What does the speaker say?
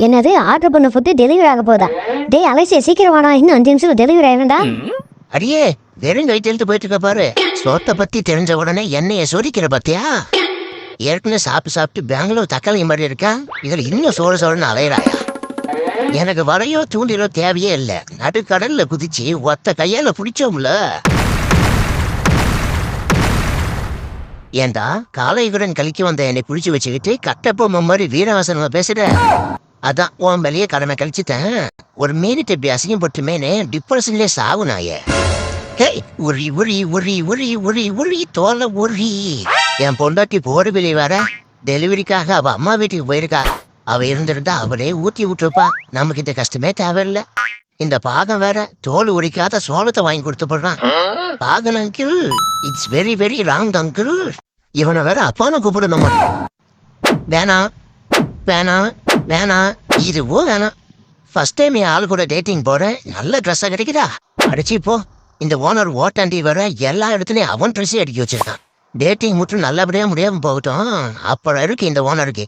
என்னது ஆர்டர் பண்ண food delivery ஆக போதா? டேய் அலைசியா சீக்கிரம் வாடா, இன்னும் 5 நிமிஷம் டெலிவரி ஆயிடும்டா. அடியே வெறும் கைட்டு எழுத்து போயிட்டு இருக்க பாரு. சோத்தை பத்தி தெரிஞ்ச உடனே எண்ணெய சொரிக்கிற பத்தியா? ஏற்கனவே சாப்பிட்டு பெங்களூர் தக்காளி மாதிரி இருக்கா, இதுல இன்னும் சோறுன்னு அலையிறாயா? எனக்கு வரையோ தூண்டிலோ தேவையே இல்லை. நடுக்கடல்ல குதிச்சு ஒத்த கையால பிடிச்சோம்ல. ஏண்டா காலையுடன் கழிக்க வந்த என்னை பிடிச்சி வச்சுக்கிட்டு கட்டப்பொம்மை மாதிரி வீரவாசனமா பேசுற? அதான் உன் வெளியே கடமை கழிச்சுட்டேன். ஒரு மீனிட்டு இப்படி அசிங்கம் போட்டுமேனே டிப்ரெஷன்லேயே சாவுனாயே. ஹேய் உரி உரி உரி உரி உரி உரி தோலை உரி. என் பொண்டாட்டி போற வெளியே வர டெலிவரிக்காக அவ அம்மா வீட்டுக்கு போயிருக்கா. அவ இருந்திருந்தா அவளே ஊத்தி விட்டுருப்பா. நமக்கு இந்த கஷ்டமே தேவையில்லை. இந்த பாகம் வேற தோல் உரிக்காத சோளத்தை வாங்கி கொடுத்து போடுறான். பாகன் uncle, it's very very wrong uncle. இவனை வேற அப்பான கூப்பிடணும். வேணாம் வேணாம் வேணாம், இதுவோ வேணாம். ஃபர்ஸ்ட் டைம் என் ஆள் கூட டேட்டிங் போறேன், நல்ல ட்ரெஸ்ஸா கிடைக்குதா? அடிச்சு போ. இந்த ஓனர் ஓட்டாண்டி வர எல்லா இடத்துலயும் அவன் ட்ரெஸ்ஸே அடிக்க வச்சிருக்கான். டேட்டிங் மட்டும் நல்லபடியா முடியாம போகட்டும், அப்புறம் இருக்கு இந்த ஓனருக்கு.